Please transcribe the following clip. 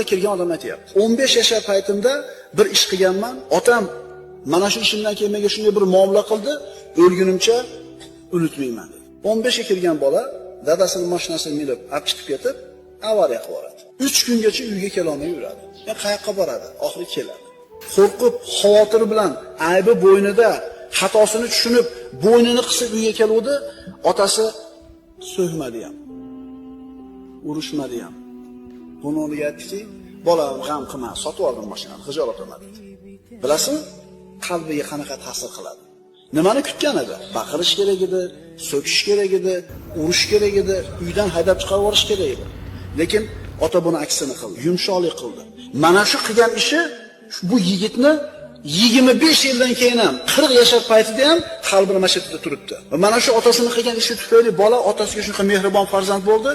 haqqa kelgan odam aytayapti. 15 yashar paytimda bir ish qilganman. Otam mana shu ishimdan keyin menga shunday bir muomala qildi, o'lgunimcha unutmayman dedi. 15 ga kirgan bola dadasining mashinasini minib, olib chiqib ketib, avariya qilib yuboradi. 3 kungacha uyga kela olmay yuradi. Qayoqqa boradi? Oxiri keladi. Qo'rqib, xavotir bilan aybi bo'ynida, xatosini tushunib, bo'ynini qisib uyga keluvdi. Otasi so'kmadi ham. Urushmadi ham. Buni o'rniga aytdiki, bolam g'am qilma, sotib oldim mashinani, xijolat olmadi. Bilasizmi? Qalbiga qanaqa ta'sir qiladi. Nimani kutgan edi? Baqirish kerak edi, so'kish kerak edi, urush kerak edi, uydan haydab chiqarib yuborish kerak edi. Lekin ota buni aksini qildi, yumshoqlik qildi. Mana shu qilgan ishi bu yigitni 25 yildan keyin ham 40 yashar paytida ham qalbini mashaqqatda turibdi. Va mana shu otasini qilgan ishi tufayli bola otasiga shunaqa mehribon farzand bo'ldi.